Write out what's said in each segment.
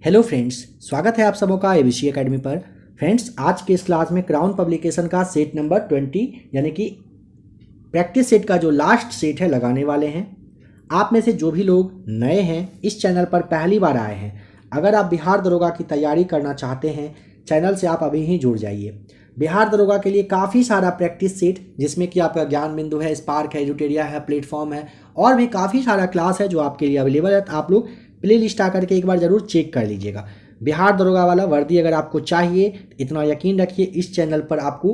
Hello friends, स्वागत है आप सबों का एबीसी एकेडमी पर। फ्रेंड्स, आज के इस क्लास में क्राउन पब्लिकेशन का सेट नंबर 20 यानी कि प्रैक्टिस सेट का जो लास्ट सेट है लगाने वाले हैं। आप में से जो भी लोग नए हैं, इस चैनल पर पहली बार आए हैं, अगर आप बिहार दरोगा की तैयारी करना चाहते हैं, चैनल से आप अभी ही जुड़ जाइए। बिहार दरोगा के लिए काफ़ी सारा प्रैक्टिस सेट, जिसमें कि आपका ज्ञान बिंदु है, स्पार्क है, एडुटेरिया है, प्लेटफॉर्म है और भी काफ़ी सारा क्लास है जो आपके लिए अवेलेबल है। तो आप लोग प्ले लिस्ट आकर के एक बार ज़रूर चेक कर लीजिएगा। बिहार दरोगा वाला वर्दी अगर आपको चाहिए, इतना यकीन रखिए इस चैनल पर आपको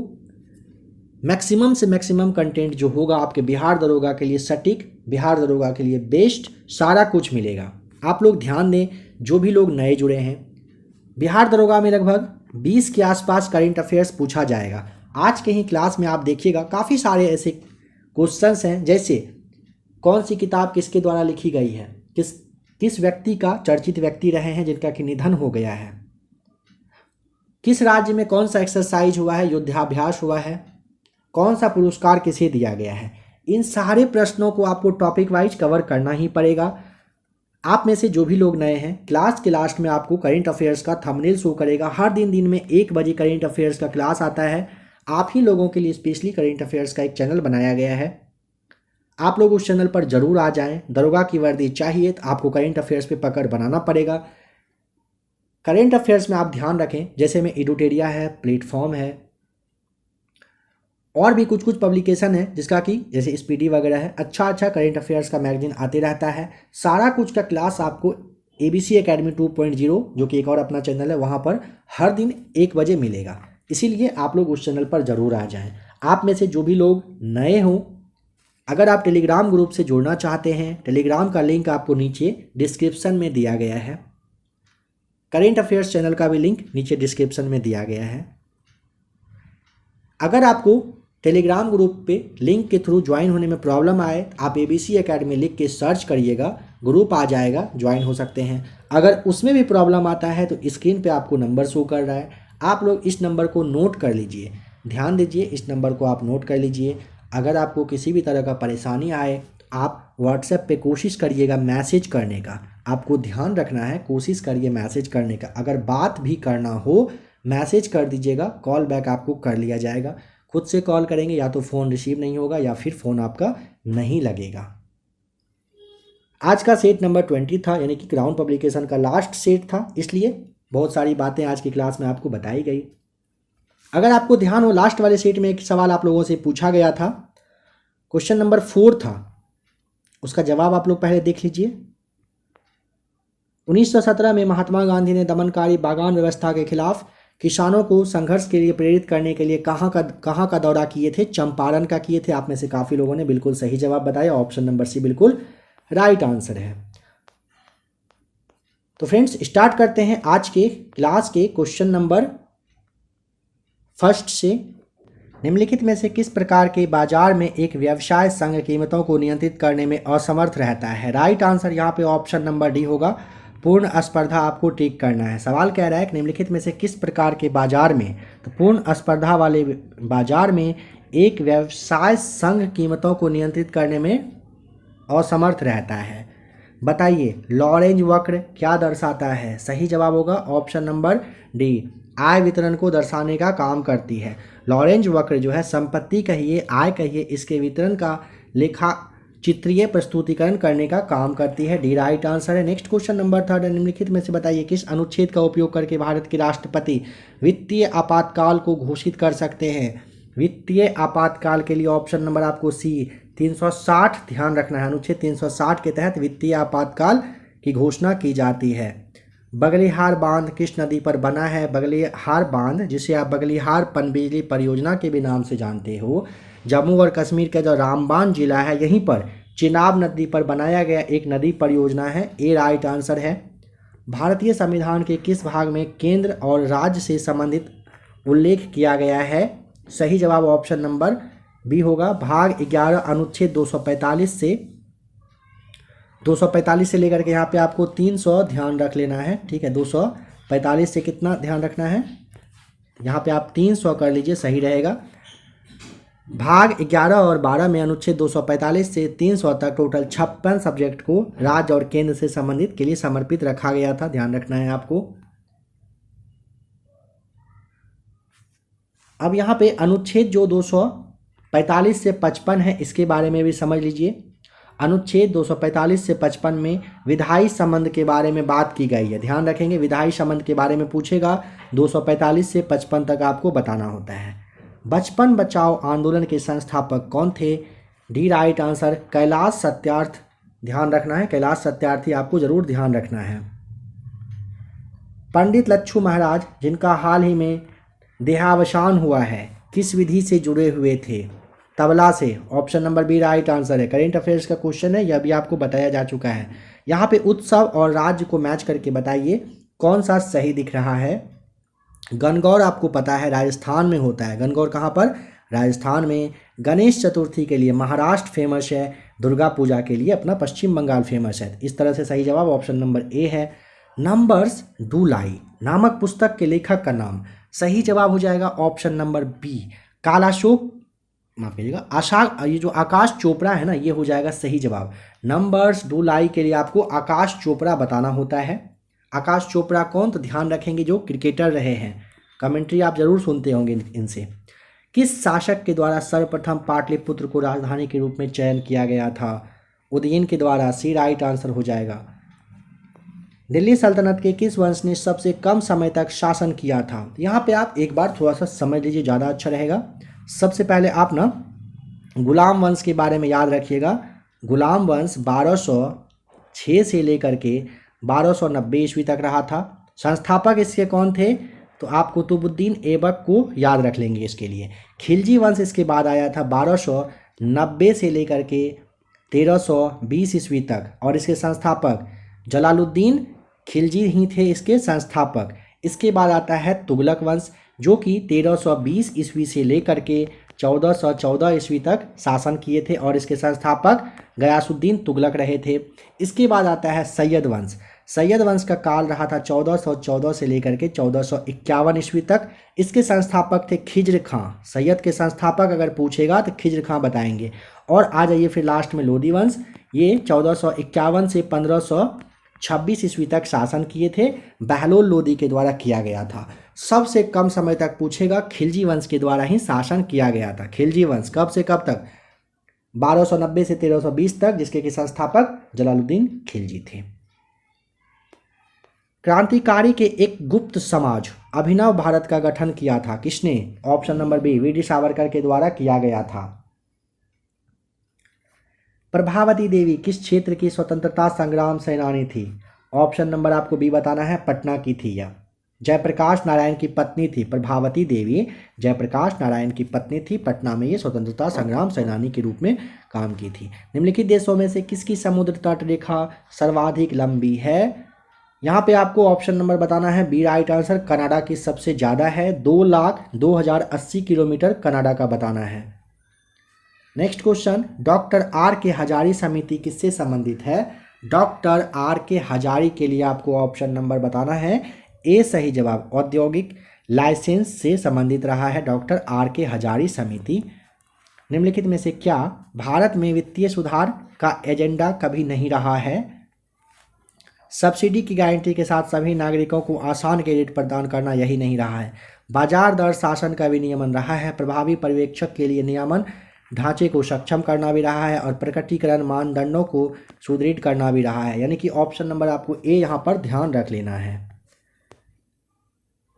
मैक्सिमम से मैक्सिमम कंटेंट जो होगा आपके बिहार दरोगा के लिए सटीक, बिहार दरोगा के लिए बेस्ट सारा कुछ मिलेगा। आप लोग ध्यान दें, जो भी लोग नए जुड़े हैं, बिहार दरोगा में लगभग 20 के आसपास करंट अफेयर्स पूछा जाएगा। आज के ही क्लास में आप देखिएगा काफ़ी सारे ऐसे क्वेश्चंस हैं, जैसे कौन सी किताब किसके द्वारा लिखी गई है, किस व्यक्ति का चर्चित व्यक्ति रहे हैं जिनका कि निधन हो गया है, किस राज्य में कौन सा एक्सरसाइज हुआ है, युद्धाभ्यास हुआ है, कौन सा पुरस्कार किसे दिया गया है। इन सारे प्रश्नों को आपको टॉपिक वाइज कवर करना ही पड़ेगा। आप में से जो भी लोग नए हैं, क्लास के लास्ट में आपको करंट अफेयर्स का थंबनेल शो करेगा। हर दिन में 1 बजे करंट अफेयर्स का क्लास आता है। आप ही लोगों के लिए स्पेशली करंट अफेयर्स का एक चैनल बनाया गया है। आप लोग उस चैनल पर जरूर आ जाएं। दरोगा की वर्दी चाहिए तो आपको करंट अफेयर्स पे पकड़ बनाना पड़ेगा। करंट अफेयर्स में आप ध्यान रखें, जैसे में एडुटेरिया है, प्लेटफॉर्म है और भी कुछ पब्लिकेशन है, जिसका कि जैसे स्पीडी वगैरह है। अच्छा करंट अफेयर्स का मैगजीन आते रहता है। सारा कुछ का क्लास आपको एबीसी एकेडमी 2.0 जो कि एक और अपना चैनल है, वहाँ पर हर दिन 1 बजे मिलेगा। इसीलिए आप लोग उस चैनल पर ज़रूर आ जाएं। आप में से जो भी लोग नए हों, अगर आप टेलीग्राम ग्रुप से जुड़ना चाहते हैं, टेलीग्राम का लिंक आपको नीचे डिस्क्रिप्शन में दिया गया है। करंट अफेयर्स चैनल का भी लिंक नीचे डिस्क्रिप्शन में दिया गया है। अगर आपको टेलीग्राम ग्रुप पे लिंक के थ्रू ज्वाइन होने में प्रॉब्लम आए, आप एबीसी एकेडमी लिख के सर्च करिएगा, ग्रुप आ जाएगा, ज्वाइन हो सकते हैं। अगर उसमें भी प्रॉब्लम आता है तो स्क्रीन पे आपको नंबर शो कर रहा है, आप लोग इस नंबर को नोट कर लीजिए। ध्यान दीजिए, इस नंबर को आप नोट कर लीजिए। अगर आपको किसी भी तरह का परेशानी आए, आप व्हाट्सएप पे कोशिश करिएगा मैसेज करने का। आपको ध्यान रखना है, कोशिश करिए मैसेज करने का। अगर बात भी करना हो, मैसेज कर दीजिएगा, कॉल बैक आपको कर लिया जाएगा। खुद से कॉल करेंगे या तो फ़ोन रिसीव नहीं होगा या फिर फ़ोन आपका नहीं लगेगा। आज का सेट नंबर 20 था, यानी कि क्राउन पब्लिकेशन का लास्ट सेट था, इसलिए बहुत सारी बातें आज की क्लास में आपको बताई गई। अगर आपको ध्यान हो, लास्ट वाले सेट में एक सवाल आप लोगों से पूछा गया था, क्वेश्चन नंबर 4 था। उसका जवाब आप लोग पहले देख लीजिए। 1917 में महात्मा गांधी ने दमनकारी बागान व्यवस्था के खिलाफ किसानों को संघर्ष के लिए प्रेरित करने के लिए कहाँ का दौरा किए थे? चंपारण का किए थे। आप में से काफ़ी लोगों ने बिल्कुल सही जवाब बताया। ऑप्शन नंबर सी बिल्कुल राइट आंसर है। तो फ्रेंड्स, स्टार्ट करते हैं आज के क्लास के क्वेश्चन नंबर फर्स्ट से। निम्नलिखित में से किस प्रकार के बाजार में एक व्यवसाय संघ कीमतों को नियंत्रित करने में असमर्थ रहता है? राइट आंसर यहाँ पे ऑप्शन नंबर डी होगा। पूर्ण स्पर्धा आपको टिक करना है। सवाल कह रहा है कि निम्नलिखित में से किस प्रकार के बाजार में, तो पूर्ण स्पर्धा वाले बाजार में एक व्यवसाय संघ कीमतों को नियंत्रित करने में असमर्थ रहता है। बताइए, लॉरेंज वक्र क्या दर्शाता है? सही जवाब होगा ऑप्शन नंबर डी, आय वितरण को दर्शाने का काम करती है। लॉरेंज वक्र जो है, संपत्ति कहिए, आय कहिए, इसके वितरण का लेखा चित्रीय प्रस्तुतिकरण करने का काम करती है। डी राइट आंसर है। नेक्स्ट क्वेश्चन नंबर 3, निम्नलिखित में से बताइए किस अनुच्छेद का उपयोग करके भारत के राष्ट्रपति वित्तीय आपातकाल को घोषित कर सकते हैं? वित्तीय आपातकाल के लिए ऑप्शन नंबर आपको सी 360 ध्यान रखना है। अनुच्छेद 360 के तहत वित्तीय आपातकाल की घोषणा की जाती है। बगलिहार बांध किस नदी पर बना है? बगलिहार बांध, जिसे आप बगलिहार पनबिजली परियोजना के भी नाम से जानते हो, जम्मू और कश्मीर का जो रामबान जिला है, यहीं पर चिनाब नदी पर बनाया गया एक नदी परियोजना है। ए राइट आंसर है। भारतीय संविधान के किस भाग में केंद्र और राज्य से संबंधित उल्लेख किया गया है? सही जवाब ऑप्शन नंबर बी होगा। भाग 11 अनुच्छेद 245 से लेकर के यहाँ पे आपको 300 ध्यान रख लेना है। ठीक है, 245 से कितना ध्यान रखना है? यहाँ पे आप 300 कर लीजिए, सही रहेगा। भाग 11 और 12 में अनुच्छेद 245 से 300 तक टोटल 56 सब्जेक्ट को राज्य और केंद्र से संबंधित के लिए समर्पित रखा गया था, ध्यान रखना है आपको। अब यहाँ पे अनुच्छेद जो 245 से 55 है इसके बारे में भी समझ लीजिए। अनुच्छेद 245 से 55 में विधायी संबंध के बारे में बात की गई है, ध्यान रखेंगे। विधायी संबंध के बारे में पूछेगा 245 से 55 तक आपको बताना होता है। बचपन बचाओ आंदोलन के संस्थापक कौन थे? D right answer Kailash Satyarth, ध्यान रखना है, कैलाश सत्यार्थी आपको जरूर ध्यान रखना है। पंडित लच्छू महाराज जिनका हाल ही में देहावसान हुआ है किस विधि से जुड़े हुए थे? तबला से, option number B right answer है। करेंट अफेयर्स का क्वेश्चन है, यह भी आपको बताया जा चुका है। यहाँ पे उत्सव और राज्य को मैच करके बताइए कौन सा सही दिख रहा है। गणगौर आपको पता है राजस्थान में होता है। गणगौर कहाँ पर? राजस्थान में। गणेश चतुर्थी के लिए महाराष्ट्र फेमस है, दुर्गा पूजा के लिए अपना पश्चिम बंगाल फेमस है। इस तरह से सही जवाब ऑप्शन नंबर ए है। नंबर्स डू लाई नामक पुस्तक के लेखक का नाम? सही जवाब हो जाएगा ऑप्शन नंबर बी कालाशोक, माफ कीजिएगा, ये जो आकाश चोपड़ा है ना, ये हो जाएगा सही जवाब। नंबर्स डू लाई के लिए आपको आकाश चोपड़ा बताना होता है। आकाश चोपड़ा कौन? तो ध्यान रखेंगे जो क्रिकेटर रहे हैं, कमेंट्री आप जरूर सुनते होंगे इनसे। किस शासक के द्वारा सर्वप्रथम पाटलिपुत्र को राजधानी के रूप में चयन किया गया था? उदयन के द्वारा, सी राइट आंसर हो जाएगा। दिल्ली सल्तनत के किस वंश ने सबसे कम समय तक शासन किया था? यहाँ पे आप एक बार थोड़ा सा समझ लीजिए, ज़्यादा अच्छा रहेगा। सबसे पहले आप ना गुलाम वंश के बारे में याद रखिएगा। गुलाम वंश 1206 से लेकर के 1290 ईस्वी तक रहा था। संस्थापक इसके कौन थे? तो आप कुतुबुद्दीन ऐबक को याद रख लेंगे इसके लिए। खिलजी वंश इसके बाद आया था 1290 से लेकर के 1320 ईस्वी तक, और इसके संस्थापक जलालुद्दीन खिलजी ही थे इसके संस्थापक। इसके बाद आता है तुगलक वंश जो कि 1320 ईस्वी से लेकर के 1414 ईस्वी तक शासन किए थे, और इसके संस्थापक गयासुद्दीन तुगलक रहे थे। इसके बाद आता है सैयद वंश। सैयद वंश का काल रहा था 1414 से लेकर के 1451 ईस्वी तक। इसके संस्थापक थे खिज्र खां। सैयद के संस्थापक अगर पूछेगा तो खिज्र खां बताएंगे। और आ जाइए फिर लास्ट में लोधी वंश, ये 1451 से 1526 ईस्वी तक शासन किए थे, बहलोल लोदी के द्वारा किया गया था। सबसे कम समय तक पूछेगा, खिलजी वंश के द्वारा ही शासन किया गया था। खिलजी वंश कब से कब तक? 1290 से 1320 तक, जिसके कि संस्थापक जलालुद्दीन खिलजी थे। क्रांतिकारी के एक गुप्त समाज अभिनव भारत का गठन किया था किसने? Option number B V D Savarkar के द्वारा किया गया था। प्रभावती देवी किस क्षेत्र की स्वतंत्रता संग्राम सेनानी थी? ऑप्शन नंबर आपको बी बताना है, पटना की थी यह। जयप्रकाश नारायण की पत्नी थी प्रभावती देवी, जयप्रकाश नारायण की पत्नी थी। पटना में ये स्वतंत्रता संग्राम सेनानी के रूप में काम की थी। निम्नलिखित देशों में से किसकी समुद्र तट रेखा सर्वाधिक लंबी है? यहाँ पे आपको ऑप्शन नंबर बताना है, बी राइट आंसर। कनाडा की सबसे ज़्यादा है, 2,02,080 किलोमीटर कनाडा का बताना है। नेक्स्ट क्वेश्चन, डॉक्टर आर के हजारी समिति किससे संबंधित है? डॉक्टर आर के हजारी के लिए आपको ऑप्शन नंबर बताना है, ए सही जवाब। औद्योगिक लाइसेंस से संबंधित रहा है डॉक्टर आर के हजारी समिति। निम्नलिखित में से क्या भारत में वित्तीय सुधार का एजेंडा कभी नहीं रहा है? सब्सिडी की गारंटी के साथ सभी नागरिकों को आसान क्रेडिट प्रदान करना यही नहीं रहा है। बाजार दर शासन का विनियमन रहा है। प्रभावी पर्यवेक्षक के लिए नियामन ढांचे को सक्षम करना भी रहा है, और प्रकटीकरण मानदंडों को सुदृढ़ करना भी रहा है। यानी कि ऑप्शन नंबर आपको ए यहाँ पर ध्यान रख लेना है।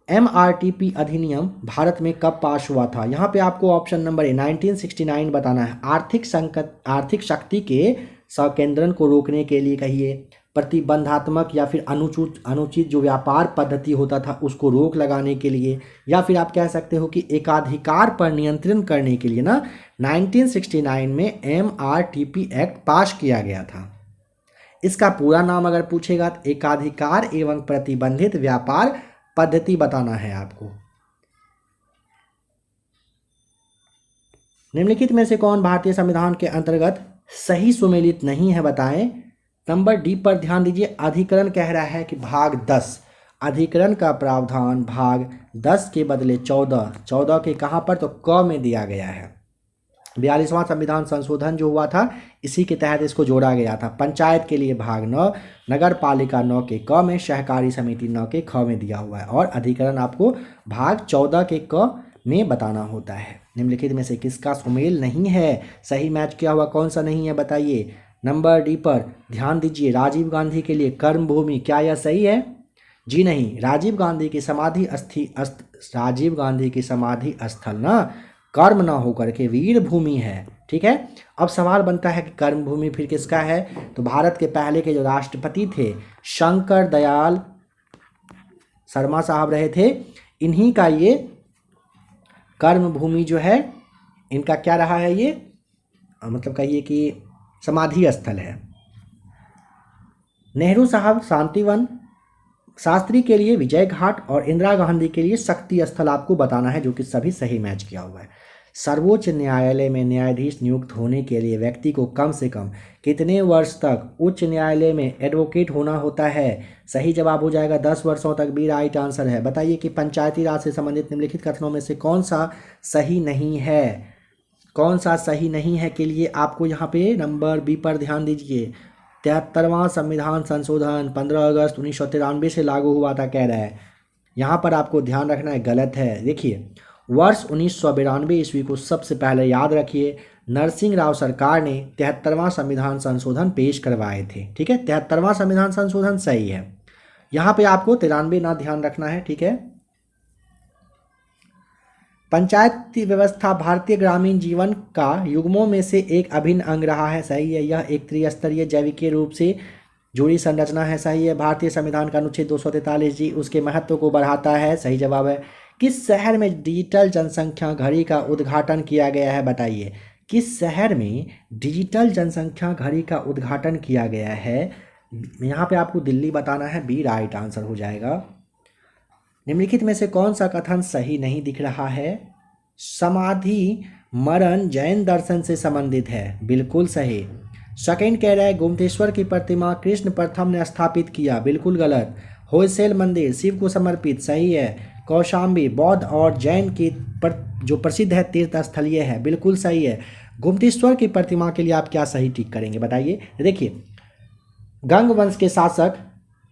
MRTP अधिनियम भारत में कब पास हुआ था? यहाँ पे आपको ऑप्शन नंबर ए 1969 बताना है। आर्थिक शक्ति के संकेंद्रण को रोकने के लिए कहिए, प्रतिबंधात्मक या फिर अनुचित जो व्यापार पद्धति होता था उसको रोक लगाने के लिए, या फिर आप कह सकते हो कि एकाधिकार पर नियंत्रण करने के लिए ना 1969 में MRTP एक्ट पास किया गया था। इसका पूरा नाम अगर पूछेगा तो एकाधिकार एवं प्रतिबंधित व्यापार पद्धति बताना है आपको। निम्नलिखित में से कौन भारतीय संविधान के अंतर्गत सही सुमेलित नहीं है बताएं? नंबर डी पर ध्यान दीजिए। अधिकरण कह रहा है कि भाग 10, अधिकरण का प्रावधान भाग 10 के बदले 14 के कहाँ पर? तो क में दिया गया है। 42वां संविधान संशोधन जो हुआ था इसी के तहत इसको जोड़ा गया था। पंचायत के लिए भाग 9, नगर पालिका 9 के क में, सहकारी समिति 9 के ख में दिया हुआ है और अधिकरण आपको भाग 14 के क में बताना होता है। निम्नलिखित में से किसका सुमेल नहीं है? सही मैच किया हुआ कौन सा नहीं है बताइए। नंबर डी पर ध्यान दीजिए, राजीव गांधी के लिए कर्म भूमि, क्या यह सही है? जी नहीं, राजीव गांधी की समाधि स्थल ना कर्म ना होकर के वीर भूमि है। ठीक है, अब सवाल बनता है कि कर्म भूमि फिर किसका है? तो भारत के पहले के जो राष्ट्रपति थे शंकर दयाल शर्मा साहब रहे थे, इन्हीं का ये कर्म भूमि जो है इनका क्या रहा है, ये मतलब कहिए कि समाधि स्थल है। नेहरू साहब शांतिवन, शास्त्री के लिए विजय घाट और इंदिरा गांधी के लिए शक्ति स्थल आपको बताना है, जो कि सभी सही मैच किया हुआ है। सर्वोच्च न्यायालय में न्यायाधीश नियुक्त होने के लिए व्यक्ति को कम से कम कितने वर्ष तक उच्च न्यायालय में एडवोकेट होना होता है? सही जवाब हो जाएगा 10 वर्षों तक, बी राइट आंसर है। बताइए कि पंचायती राज से संबंधित निम्नलिखित कथनों में से कौन सा सही नहीं है? कौन सा सही नहीं है के लिए आपको यहाँ पे नंबर बी पर ध्यान दीजिए। 73वां संविधान संशोधन 15 अगस्त 1993 से लागू हुआ था कह रहा है, यहाँ पर आपको ध्यान रखना है, गलत है। देखिए वर्ष 1992 ईस्वी को सबसे पहले याद रखिए, नरसिंह राव सरकार ने 73वां संविधान संशोधन पेश करवाए थे। ठीक है, 73वां संविधान संशोधन सही है। यहाँ पे आपको 93 ना ध्यान रखना है। ठीक है, पंचायती व्यवस्था भारतीय ग्रामीण जीवन का युग्मों में से एक अभिन्न अंग रहा है, सही है। यह एक त्रिस्तरीय जैविकीय रूप से जुड़ी संरचना है, सही है। भारतीय संविधान का अनुच्छेद 243 जी उसके महत्व को बढ़ाता है, सही जवाब है। किस शहर में डिजिटल जनसंख्या घड़ी का उद्घाटन किया गया है बताइए। किस शहर में डिजिटल जनसंख्या घड़ी का उद्घाटन किया गया है? यहाँ पे आपको दिल्ली बताना है, बी राइट आंसर हो जाएगा। निम्नलिखित में से कौन सा कथन सही नहीं दिख रहा है? समाधि मरण जैन दर्शन से संबंधित है, बिल्कुल सही। सेकंड कह रहा है गोमतेश्वर की प्रतिमा कृष्ण प्रथम ने स्थापित किया, बिल्कुल गलत। होयसेल मंदिर शिव को समर्पित, सही है। कौशाम्बी बौद्ध और जैन की जो प्रसिद्ध है तीर्थ स्थलीय है, बिल्कुल सही है। गोमतेश्वर की प्रतिमा के लिए आप क्या सही टिक करेंगे बताइए। देखिए गंग वंश के शासक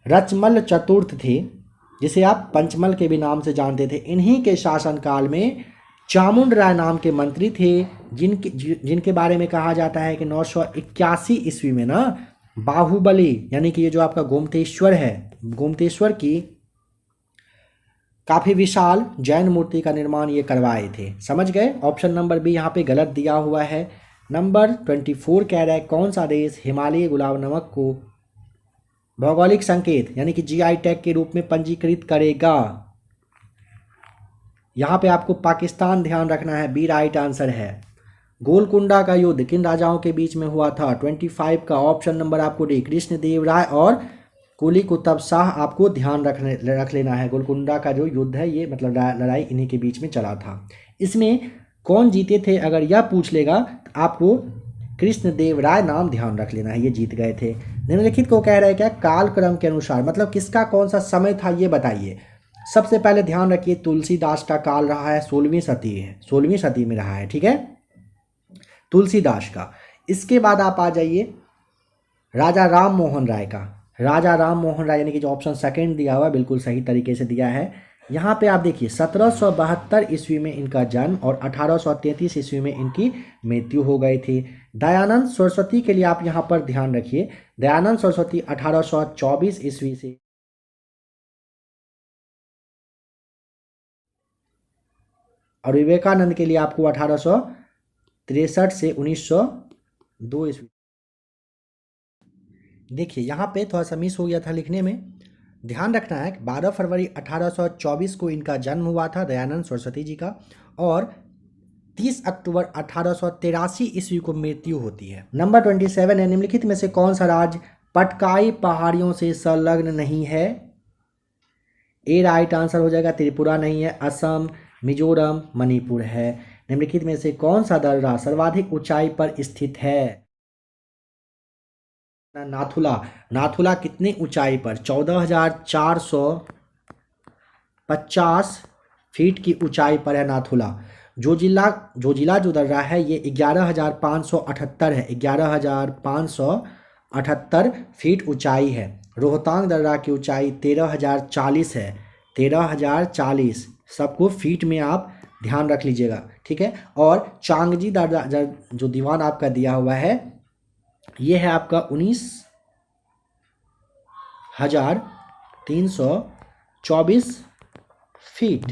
रचमल चतुर्थ थे, जिसे आप पंचमल के भी नाम से जानते थे। इन्हीं के शासनकाल में चामुंड राय नाम के मंत्री थे, जिनके बारे में कहा जाता है कि 981 ईस्वी में ना बाहुबली यानी कि ये जो आपका गोमतेश्वर है, गोमतेश्वर की काफ़ी विशाल जैन मूर्ति का निर्माण ये करवाए थे। समझ गए? ऑप्शन नंबर बी यहाँ पे गलत दिया हुआ है। नंबर 24 कह रहा है कौन सा देश हिमालयी गुलाब नमक को भौगोलिक संकेत यानी कि जीआई टैग के रूप में पंजीकृत करेगा? यहाँ पे आपको पाकिस्तान ध्यान रखना है, बी राइट आंसर है। गोलकुंडा का युद्ध किन राजाओं के बीच में हुआ था? 25 का ऑप्शन नंबर आपको डी कृष्णदेव राय और कुली कुतुब शाह आपको ध्यान रख लेना है। गोलकुंडा का जो युद्ध है ये मतलब लड़ाई इन्हीं के बीच में चला था। इसमें कौन जीते थे अगर यह पूछ लेगा तो आपको कृष्णदेव राय नाम ध्यान रख लेना है, ये जीत गए थे। निम्नलिखित को कह रहे हैं क्या? कालक्रम के अनुसार मतलब किसका कौन सा समय था ये बताइए। सबसे पहले ध्यान रखिए तुलसीदास का काल रहा है 16वीं सदी है, 16वीं सदी में रहा है। ठीक है, तुलसीदास का। इसके बाद आप आ जाइए राजा राम मोहन राय का। राजा राम मोहन राय यानी कि जो ऑप्शन सेकंड दिया हुआ बिल्कुल सही तरीके से दिया है। यहाँ पे आप देखिए 1772 ईस्वी में इनका जन्म और 1833 ईस्वी में इनकी मृत्यु हो गई थी। दयानंद सरस्वती के लिए आप यहाँ पर ध्यान रखिए, दयानंद सरस्वती 1824 ईस्वी से और विवेकानंद के लिए आपको 1863 से 1902 ईस्वी। देखिए यहाँ पे थोड़ा सा मिस हो गया था लिखने में, ध्यान रखना है कि 12 फरवरी 1824 को इनका जन्म हुआ था दयानंद सरस्वती जी का और 30 अक्टूबर 1883 ईस्वी को मृत्यु होती है। नंबर 27 है निम्नलिखित में से कौन सा राज्य पटकाई पहाड़ियों से संलग्न नहीं है? ए राइट आंसर हो जाएगा। त्रिपुरा नहीं है, असम, मिजोरम, मणिपुर है। निम्नलिखित में से कौन सा दर्रा सर्वाधिक ऊंचाई पर स्थित है? नाथुला। नाथुला कितनी ऊंचाई पर? 14,450 फीट की ऊंचाई पर है नाथुला। जो जिला जो दल रहा है ये 11,578 है, 11,578 फीट ऊंचाई है। रोहतांग दर्रा की ऊंचाई 13,040 है, 13,040 सबको फीट में आप ध्यान रख लीजिएगा, ठीक है। और चांगजी दर्रा जो दीवान आपका दिया हुआ है ये है आपका 19,324 फीट।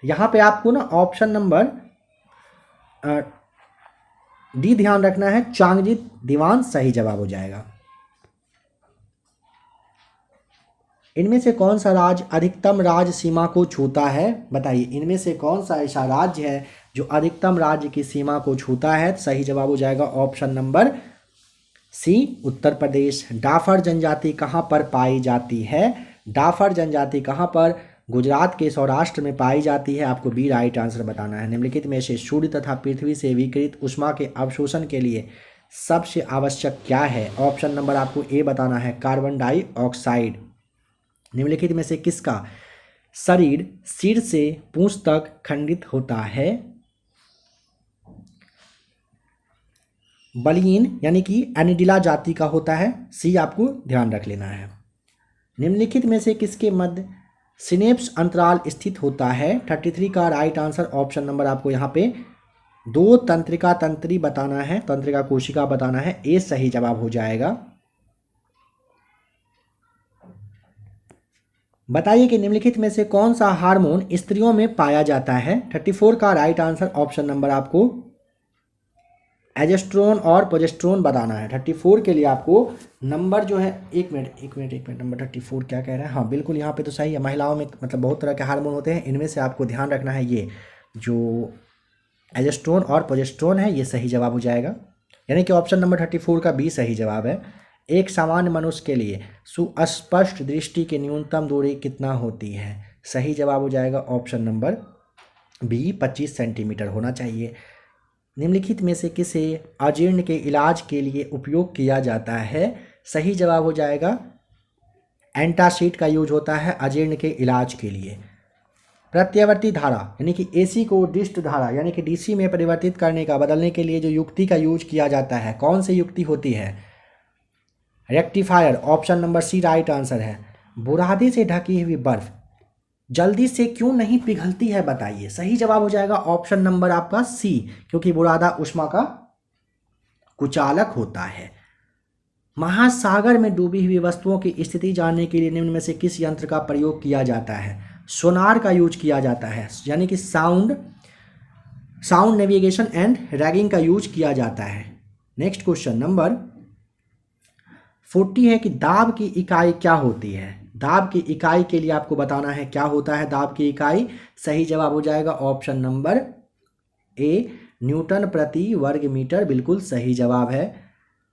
यहाँ पे आपको ना ऑप्शन नंबर डी ध्यान रखना है, चांगजी दीवान सही जवाब हो जाएगा। इनमें से कौन सा राज्य अधिकतम राज्य सीमा को छूता है, बताइए। इनमें से कौन सा ऐसा राज्य है जो अधिकतम राज्य की सीमा को छूता है? सही जवाब हो जाएगा ऑप्शन नंबर सी, उत्तर प्रदेश। डाफर जनजाति कहाँ पर पाई जाती है? डाफर जनजाति कहाँ पर? गुजरात के सौराष्ट्र में पाई जाती है। आपको बी राइट आंसर बताना है। निम्नलिखित में से सूर्य तथा पृथ्वी से विकिरित ऊष्मा के अवशोषण के लिए सबसे आवश्यक क्या है? ऑप्शन नंबर आपको ए बताना है, कार्बन डाइऑक्साइड। निम्नलिखित में से किसका शरीर सिर से पूंछ तक खंडित होता है? बलियन यानी कि एनिडिला जाति का होता है, सी आपको ध्यान रख लेना है। निम्नलिखित में से किसके मध्य सिनेप्स अंतराल स्थित होता है? 33 का राइट आंसर ऑप्शन नंबर आपको यहाँ पे दो तंत्रिका तंत्री बताना है, तंत्रिका कोशिका बताना है, ए सही जवाब हो जाएगा। बताइए कि निम्नलिखित में से कौन सा हार्मोन स्त्रियों में पाया जाता है? 34 का राइट आंसर ऑप्शन नंबर आपको एजेस्ट्रोन और प्रोजेस्ट्रोन बताना है। 34 के लिए आपको नंबर जो है, एक मिनट नंबर 34 क्या कह रहा है? हाँ बिल्कुल यहाँ पे तो सही है। महिलाओं में मतलब बहुत तरह के हार्मोन होते हैं, इनमें से आपको ध्यान रखना है ये जो एजेस्ट्रोन और प्रोजेस्ट्रोन है ये सही जवाब हो जाएगा। यानी कि ऑप्शन नंबर 34 का बी सही जवाब है। एक सामान्य मनुष्य के लिए सुस्पष्ट दृष्टि की न्यूनतम दूरी कितना होती है? सही जवाब हो जाएगा ऑप्शन नंबर बी, 25 सेंटीमीटर होना चाहिए। निम्नलिखित में से किसे अजीर्ण के इलाज के लिए उपयोग किया जाता है? सही जवाब हो जाएगा एंटासिड का यूज होता है अजीर्ण के इलाज के लिए। प्रत्यावर्ती धारा यानी कि एसी को डिस्ट धारा यानी कि डीसी में परिवर्तित करने का बदलने के लिए जो युक्ति का यूज किया जाता है, कौन सी युक्ति होती है? Rectifier, option number C right answer है। बुरादे से ढकी हुई बर्फ जल्दी से क्यों नहीं पिघलती है बताइए? सही जवाब हो जाएगा ऑप्शन नंबर आपका सी, क्योंकि बुरादा ऊष्मा का कुचालक होता है। महासागर में डूबी हुई वस्तुओं की स्थिति जानने के लिए निम्न में से किस यंत्र का प्रयोग किया जाता है? सोनार का यूज किया जाता है, यानी कि साउंड नेविगेशन एंड रैगिंग का यूज किया जाता है। नेक्स्ट क्वेश्चन नंबर 40 है कि दाब की इकाई क्या होती है? दाब की इकाई के लिए आपको बताना है क्या होता है दाब की इकाई। सही जवाब हो जाएगा ऑप्शन नंबर ए, न्यूटन प्रति वर्ग मीटर, बिल्कुल सही जवाब है।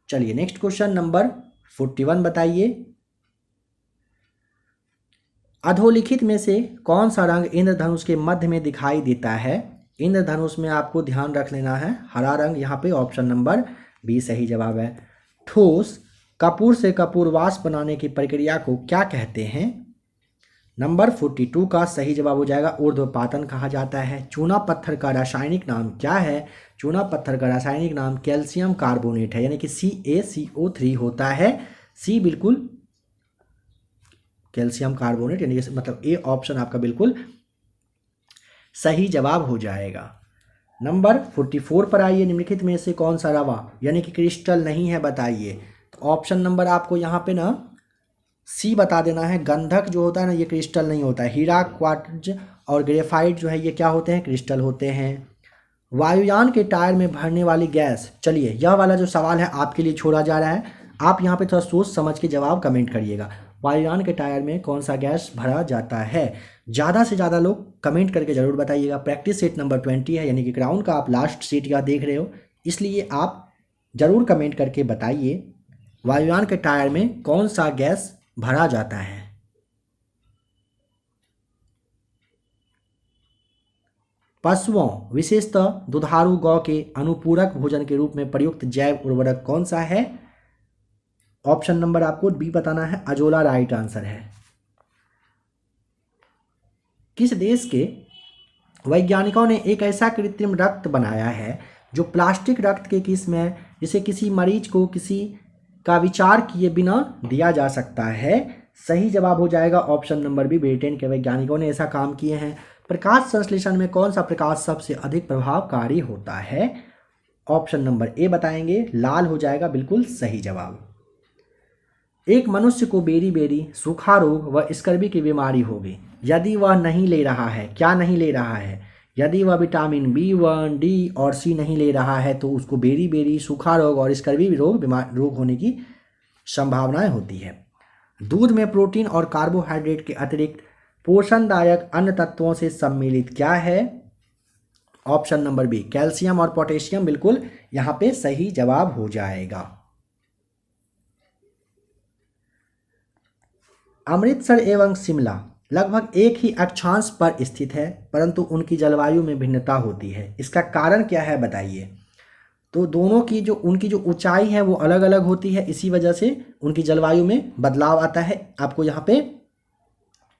चलिए नेक्स्ट क्वेश्चन नंबर 41 बताइए। अधोलिखित में से कौन सा रंग इंद्रधनुष के मध्य में दिखाई देता है? इंद्रधनुष में आपको ध्यान रख लेना है हरा रंग, यहाँ पे ऑप्शन नंबर बी सही जवाब है। ठोस कपूर से कपूर वाष्प बनाने की प्रक्रिया को क्या कहते हैं? नंबर 42 का सही जवाब हो जाएगा ऊर्ध्वपातन कहा जाता है। चूना पत्थर का रासायनिक नाम क्या है? चूना पत्थर का रासायनिक नाम कैल्शियम कार्बोनेट है, यानी कि CaCO3 होता है। सी बिल्कुल कैल्शियम कार्बोनेट, यानी कि मतलब ए ऑप्शन आपका बिल्कुल सही जवाब हो जाएगा। नंबर 44 पर आइए। निम्नलिखित में से कौन सा रवा यानी कि क्रिस्टल नहीं है बताइए? तो ऑप्शन नंबर आपको यहाँ पे ना सी बता देना है। गंधक जो होता है ना ये क्रिस्टल नहीं होता है। हीरा, क्वार्ट्ज और ग्रेफाइट जो है ये क्या होते हैं? क्रिस्टल होते हैं। वायुयान के टायर में भरने वाली गैस, चलिए यह वाला जो सवाल है आपके लिए छोड़ा जा रहा है, आप यहाँ पे थोड़ा सोच समझ के जवाब कमेंट करिएगा। वायुयान के टायर में कौन सा गैस भरा जाता है? ज़्यादा से ज़्यादा लोग कमेंट करके ज़रूर बताइएगा। प्रैक्टिस सेट नंबर 20 है, यानी कि क्राउन का आप लास्ट सेट या देख रहे हो, इसलिए आप ज़रूर कमेंट करके बताइए वायुयान के टायर में कौन सा गैस भरा जाता है। पशुओं विशेषतः दुधारू गौ के अनुपूरक भोजन के रूप में प्रयुक्त जैव उर्वरक कौन सा है? ऑप्शन नंबर आपको बी बताना है, अजोला राइट आंसर है। किस देश के वैज्ञानिकों ने एक ऐसा कृत्रिम रक्त बनाया है जो प्लास्टिक रक्त के किस्म है, जिसे किसी मरीज को किसी का विचार किए बिना दिया जा सकता है? सही जवाब हो जाएगा ऑप्शन नंबर बी, ब्रिटेन के वैज्ञानिकों ने ऐसा काम किए हैं। प्रकाश संश्लेषण में कौन सा प्रकाश सबसे अधिक प्रभावकारी होता है? ऑप्शन नंबर ए बताएंगे, लाल हो जाएगा बिल्कुल सही जवाब। एक मनुष्य को बेरी बेरी, सूखा रोग व स्कर्वी की बीमारी होगी यदि वह नहीं ले रहा है, क्या नहीं ले रहा है? यदि वह विटामिन B1, D और C नहीं ले रहा है तो उसको बेरी बेरी, सूखा रोग और स्कर्वी रोग होने की संभावनाएं होती है। दूध में प्रोटीन और कार्बोहाइड्रेट के अतिरिक्त पोषणदायक अन्य तत्वों से सम्मिलित क्या है? ऑप्शन नंबर बी, कैल्शियम और पोटेशियम बिल्कुल यहां पे सही जवाब हो जाएगा। अमृतसर एवं शिमला लगभग एक ही अक्षांश पर स्थित है, परंतु उनकी जलवायु में भिन्नता होती है। इसका कारण क्या है बताइए? तो दोनों की उनकी जो ऊंचाई है वो अलग अलग होती है, इसी वजह से उनकी जलवायु में बदलाव आता है। आपको यहाँ पे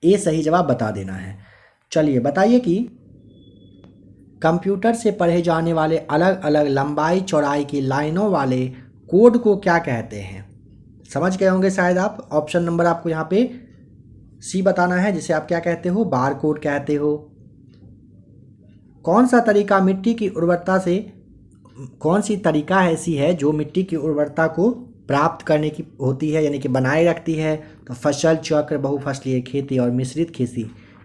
ए सही जवाब बता देना है। चलिए बताइए कि कंप्यूटर से पढ़े जाने वाले अलग अलग लंबाई चौड़ाई की लाइनों वाले कोड को क्या कहते हैं? समझ गए होंगे शायद आप। ऑप्शन नंबर आपको यहाँ पे सी बताना है, जिसे आप क्या कहते हो? बार कोड कहते हो। कौन सा तरीका मिट्टी की उर्वरता से, कौन सी तरीका ऐसी है जो मिट्टी की उर्वरता को प्राप्त करने की होती है, यानी कि बनाए रखती है? तो फसल चक्र, बहुफसलीय खेती और मिश्रित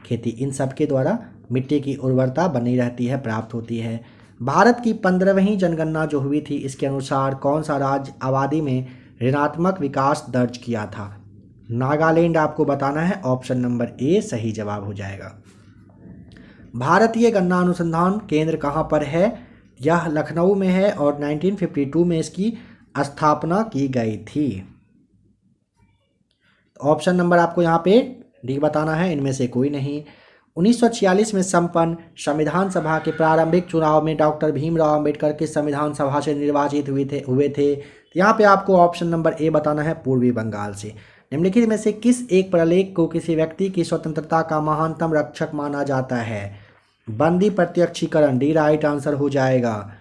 खेती इन सब के द्वारा मिट्टी की उर्वरता बनी रहती है, प्राप्त होती है। भारत की 15वीं जनगणना जो हुई थी, इसके अनुसार कौन सा राज्य आबादी में ऋणात्मक विकास दर्ज किया था? नागालैंड आपको बताना है। ऑप्शन नंबर ए सही जवाब हो जाएगा। भारतीय गन्ना अनुसंधान केंद्र कहाँ पर है? यह लखनऊ में है और 1952 में इसकी स्थापना की गई थी। ऑप्शन नंबर आपको यहाँ पे डी बताना है, इनमें से कोई नहीं। 1946 में संपन्न संविधान सभा के प्रारंभिक चुनाव में डॉक्टर भीमराव अंबेडकर किस संविधान सभा से निर्वाचित हुए थे? यहाँ पे आपको ऑप्शन नंबर ए बताना है, पूर्वी बंगाल से। निम्नलिखित में से किस एक प्रलेख को किसी व्यक्ति की स्वतंत्रता का महानतम रक्षक माना जाता है? बंदी प्रत्यक्षीकरण, डी राइट आंसर हो जाएगा।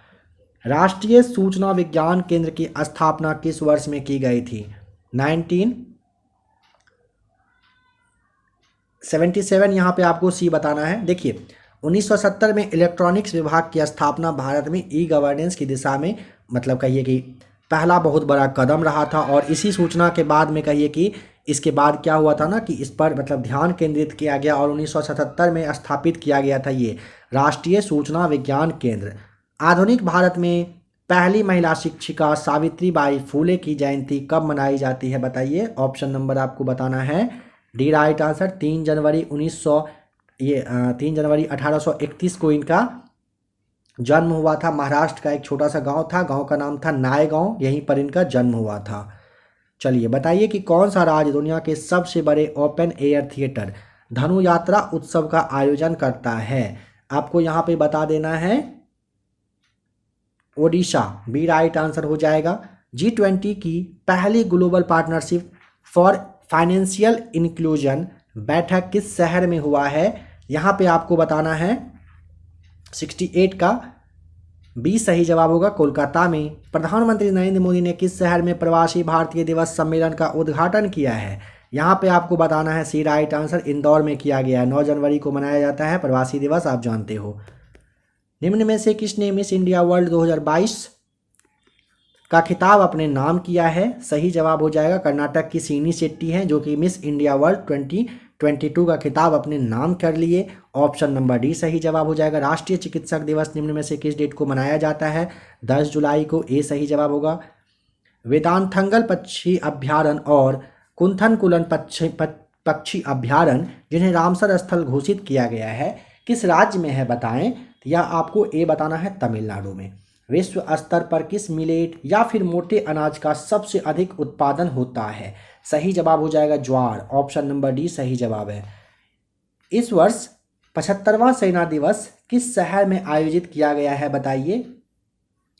राष्ट्रीय सूचना विज्ञान केंद्र की स्थापना किस वर्ष में की गई थी? 1977 यहाँ पे आपको सी बताना है। देखिए 1970 में इलेक्ट्रॉनिक्स विभाग की स्थापना भारत में ई गवर्नेंस की दिशा में, मतलब कहिए कि पहला बहुत बड़ा कदम रहा था। और इसी सूचना के बाद में कहिए कि इसके बाद क्या हुआ था ना कि इस पर मतलब ध्यान केंद्रित किया गया और 1977 में स्थापित किया गया था ये राष्ट्रीय सूचना विज्ञान केंद्र। आधुनिक भारत में पहली महिला शिक्षिका सावित्रीबाई फूले की जयंती कब मनाई जाती है बताइए? ऑप्शन नंबर आपको बताना है, डी राइट आंसर। 3 जनवरी 1831 को इनका जन्म हुआ था। महाराष्ट्र का एक छोटा सा गांव था, गांव का नाम था नायगांव, यहीं पर इनका जन्म हुआ था। चलिए बताइए कि कौन सा राज्य दुनिया के सबसे बड़े ओपन एयर थिएटर धनु यात्रा उत्सव का आयोजन करता है? आपको यहाँ पे बता देना है ओडिशा, बी राइट आंसर हो जाएगा। G20 की पहली global partnership for financial inclusion बैठक किस शहर में हुआ है? यहाँ पे आपको बताना है 68 का बी सही जवाब होगा, कोलकाता में। प्रधानमंत्री नरेंद्र मोदी ने किस शहर में प्रवासी भारतीय दिवस सम्मेलन का उद्घाटन किया है? यहाँ पे आपको बताना है सी राइट आंसर, इंदौर में किया गया है। 9 जनवरी को मनाया जाता है प्रवासी दिवस, आप जानते हो। निम्न में से किसने मिस इंडिया वर्ल्ड 2022 का खिताब अपने नाम किया है? सही जवाब हो जाएगा, कर्नाटक की सीनी शेट्टी हैं जो कि मिस इंडिया वर्ल्ड 2022 का खिताब अपने नाम कर लिए। ऑप्शन नंबर डी सही जवाब हो जाएगा। राष्ट्रीय चिकित्सक दिवस निम्न में से किस डेट को मनाया जाता है? 10 जुलाई को, ए सही जवाब होगा। वेदांथंगल पक्षी अभ्यारण्य और कुंथनकुलन पक्षी अभ्यारण्य जिन्हें रामसर स्थल घोषित किया गया है किस राज्य में है बताएं? या आपको ए बताना है, तमिलनाडु में। विश्व स्तर पर किस मिलेट या फिर मोटे अनाज का सबसे अधिक उत्पादन होता है? सही जवाब हो जाएगा ज्वार, ऑप्शन नंबर डी सही जवाब है। इस वर्ष 75वां सेना दिवस किस शहर में आयोजित किया गया है बताइए?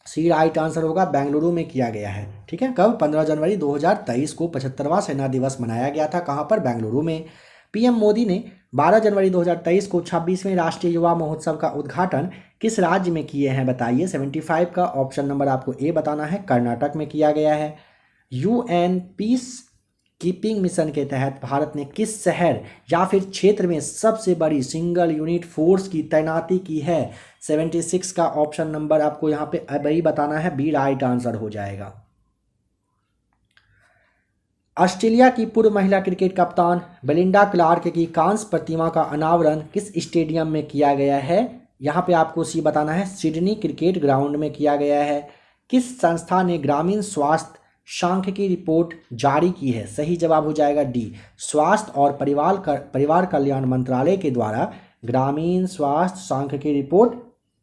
सी राइट आंसर होगा, बेंगलुरु में किया गया है। ठीक है, कब? 15 जनवरी 2023 को 75वां सेना दिवस मनाया गया था। कहाँ पर? बेंगलुरु में। पीएम मोदी ने 12 जनवरी 2023 को 26वें राष्ट्रीय युवा महोत्सव का उद्घाटन किस राज्य में किए हैं बताइए। 75 का ऑप्शन नंबर आपको ए बताना है, कर्नाटक में किया गया है। यूएन पीस कीपिंग मिशन के तहत भारत ने किस शहर या फिर क्षेत्र में सबसे बड़ी सिंगल यूनिट फोर्स की तैनाती की है। 76 का ऑप्शन नंबर आपको यहाँ पे अभी बताना है, बी राइट आंसर हो जाएगा। ऑस्ट्रेलिया की पूर्व महिला क्रिकेट कप्तान बेलिंडा क्लार्क की कांस्य प्रतिमा का अनावरण किस स्टेडियम में किया गया है। यहाँ पे आपको सी बताना है, सिडनी क्रिकेट ग्राउंड में किया गया है। किस संस्था ने ग्रामीण स्वास्थ्य सांख्यिकी रिपोर्ट जारी की है। सही जवाब हो जाएगा डी, स्वास्थ्य और परिवार कल्याण मंत्रालय के द्वारा ग्रामीण स्वास्थ्य सांख्यिकी रिपोर्ट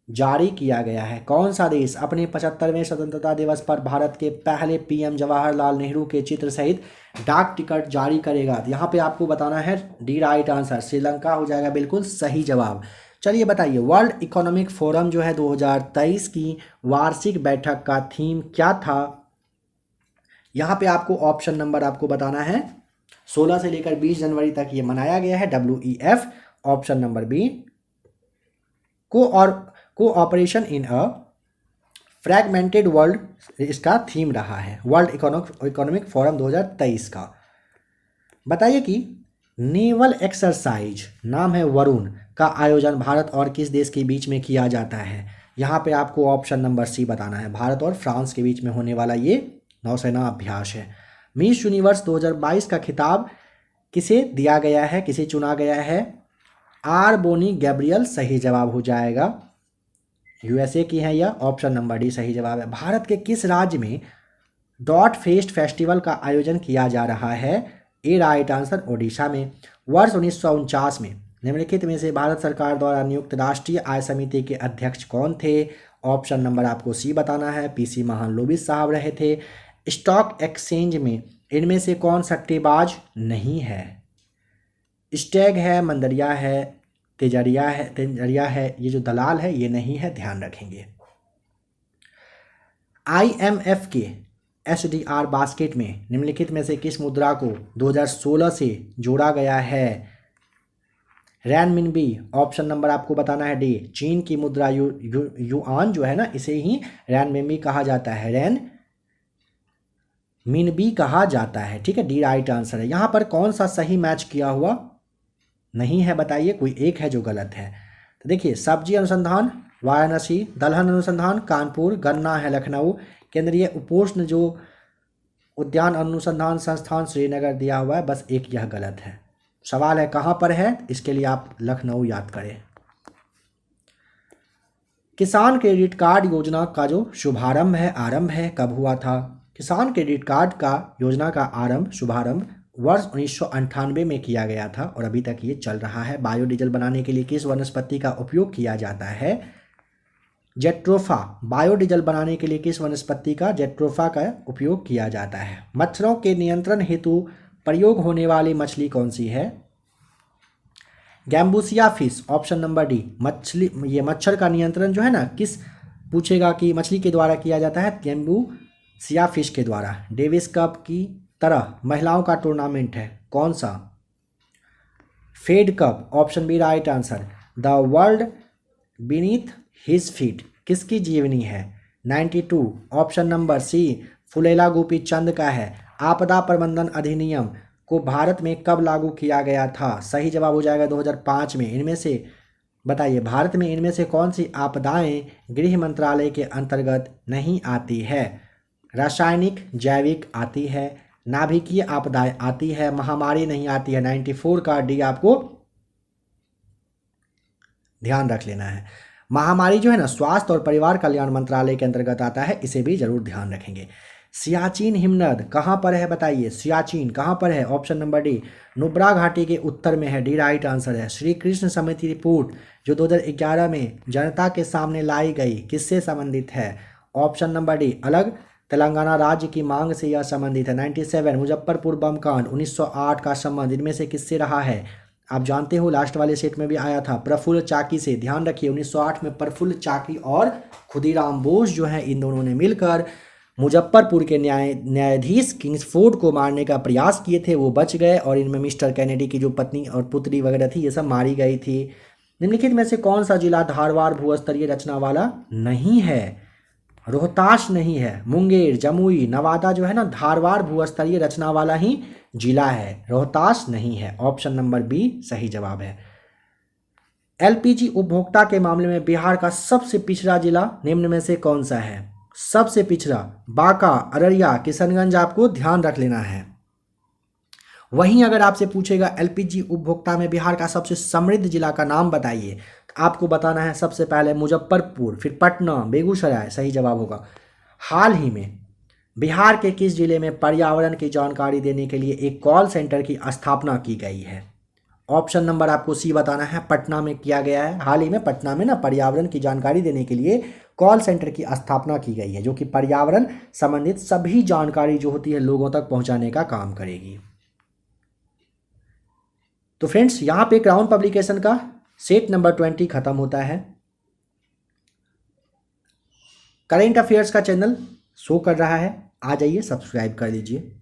जारी किया गया है। कौन सा देश अपने 75वें स्वतंत्रता दिवस पर भारत के पहले पीएम जवाहरलाल नेहरू के चित्र सहित डाक टिकट जारी करेगा। यहाँ पे आपको बताना है डी राइट आंसर, श्रीलंका हो जाएगा बिल्कुल सही जवाब। चलिए बताइए, वर्ल्ड इकोनॉमिक फोरम जो है 2023 की वार्षिक बैठक का थीम क्या था। यहाँ पे आपको ऑप्शन नंबर आपको बताना है, 16 से लेकर 20 जनवरी तक ये मनाया गया है। WEF option number B, cooperation in a fragmented world इसका थीम रहा है, वर्ल्ड इकोनॉमिक फोरम 2023 का। बताइए कि नेवल एक्सरसाइज नाम है वरुण का आयोजन भारत और किस देश के बीच में किया जाता है। यहाँ पे आपको ऑप्शन नंबर सी बताना है, भारत और फ्रांस के बीच में होने वाला ये नौसेना अभ्यास है। मिस यूनिवर्स 2022 का खिताब किसे दिया गया है, किसे चुना गया है। आर बोनी गैब्रियल सही जवाब हो जाएगा, यूएसए की है यह, ऑप्शन नंबर डी सही जवाब है। भारत के किस राज्य में डॉट फेस्ट फेस्टिवल का आयोजन किया जा रहा है। ए राइट आंसर, ओडिशा में। वर्ष 1949 में निम्नलिखित में से भारत सरकार द्वारा नियुक्त राष्ट्रीय आय समिति के अध्यक्ष कौन थे। ऑप्शन नंबर आपको सी बताना है, पीसी महालनोबिस साहब रहे थे। स्टॉक एक्सचेंज में इनमें से कौन सट्टेबाज नहीं है। स्टैग है, मंदरिया है, तेजरिया है, ये जो दलाल है ये नहीं है, ध्यान रखेंगे। IMF के SDR बास्केट में निम्नलिखित में से किस मुद्रा को 2016 से जोड़ा गया है। रैनमिनबी ऑप्शन नंबर आपको बताना है डी, चीन की मुद्रा युआन जो है ना, इसे ही रैनमिनबी कहा जाता है, रैन मिनबी कहा जाता है। ठीक है, डी राइट आंसर है। यहाँ पर कौन सा सही मैच किया हुआ नहीं है बताइए, कोई एक है जो गलत है। तो देखिए, सब्जी अनुसंधान वाराणसी, दलहन अनुसंधान कानपुर, गन्ना है लखनऊ, केंद्रीय उपोष्ण जो उद्यान अनुसंधान संस्थान श्रीनगर दिया हुआ है, बस एक यह गलत है। सवाल है कहाँ पर है, इसके लिए आप लखनऊ याद करें। किसान क्रेडिट कार्ड योजना का जो शुभारंभ है, आरंभ है, कब हुआ था। किसान क्रेडिट कार्ड का योजना का शुभारंभ वर्ष 1998 में किया गया था और अभी तक ये चल रहा है। बायोडीजल बनाने के लिए किस वनस्पति का उपयोग किया जाता है। जेट्रोफा, बायोडीजल बनाने के लिए किस वनस्पति का जेट्रोफा का उपयोग किया जाता है। मच्छरों के नियंत्रण हेतु प्रयोग होने वाली मछली कौन सी है। Gambusia fish, option number D, मछली ये मच्छर का नियंत्रण जो है ना, किस पूछेगा कि मछली के द्वारा किया जाता है, गैम्बूसिया फिश के द्वारा। डेविस कप की तरह महिलाओं का टूर्नामेंट है कौन सा। Fed Cup, option B right answer. The world beneath his feet किसकी जीवनी है। 92 ऑप्शन नंबर सी फुलेला गोपी चंद का है। आपदा प्रबंधन अधिनियम को भारत में कब लागू किया गया था। सही जवाब हो जाएगा 2005 में। इनमें से बताइए, भारत में इनमें से कौन सी आपदाएं गृह मंत्रालय के अंतर्गत नहीं आती है। रासायनिक जैविक आती है, नाभिकीय आपदाएं आती है, महामारी नहीं आती है। 94 का डी आपको ध्यान रख लेना है। महामारी जो है ना, स्वास्थ्य और परिवार कल्याण मंत्रालय के अंतर्गत आता है, इसे भी जरूर ध्यान रखेंगे। सियाचिन हिमनद कहाँ पर है बताइए, सियाचिन कहाँ पर है। ऑप्शन नंबर डी, नुब्रा घाटी के उत्तर में है, डी राइट आंसर है। श्री कृष्ण समिति रिपोर्ट जो 2011 में जनता के सामने लाई गई किससे संबंधित है। ऑप्शन नंबर डी, अलग तेलंगाना राज्य की मांग से यह संबंधित है। 97 मुजफ्फरपुर बम कांड, 1908 का संबंध इनमें से किससे रहा है। आप जानते हो लास्ट वाले सेट में भी आया था, प्रफुल्ल चाकी से। ध्यान रखिए, 1908 में प्रफुल्ल चाकी और खुदीराम बोस जो है, इन दोनों ने मिलकर मुजफ्फरपुर के न्यायाधीश किंग्सफोर्ड को मारने का प्रयास किए थे, वो बच गए और इनमें मिस्टर कैनेडी की जो पत्नी और पुत्री वगैरह थी ये सब मारी गई थी। निम्नलिखित में से कौन सा जिला धारवाड़ भूस्तरीय रचना वाला नहीं है? रोहतास नहीं है, मुंगेर, जमुई, नवादा जो है ना धारवाड़ भूस्तरीय रचना वाला ही जिला है, रोहतास नहीं है। ऑप्शन नंबर बी सही जवाब है। एलपीजी उपभोक्ता के मामले में बिहार का सबसे पिछड़ा जिला निम्न में से कौन सा है? सबसे पिछड़ा बांका, अररिया, किशनगंज आपको ध्यान रख लेना है। वहीं अगर आपसे पूछेगा एलपीजी उपभोक्ता में बिहार का सबसे समृद्ध जिला का नाम बताइए, आपको बताना है सबसे पहले मुजफ्फरपुर, फिर पटना, बेगूसराय सही जवाब होगा। हाल ही में बिहार के किस जिले में पर्यावरण की जानकारी देने के लिए एक कॉल सेंटर की स्थापना की गई है? ऑप्शन नंबर आपको सी बताना है, पटना में किया गया है। हाल ही में पटना में ना पर्यावरण की जानकारी देने के लिए कॉल सेंटर की स्थापना की गई है, जो कि पर्यावरण संबंधित सभी जानकारी जो होती है लोगों तक पहुंचाने का काम करेगी। तो फ्रेंड्स यहाँ पे क्राउन पब्लिकेशन का सेट नंबर 20 खत्म होता है। करेंट अफेयर्स का चैनल शो कर रहा है, आ जाइए सब्सक्राइब कर लीजिए।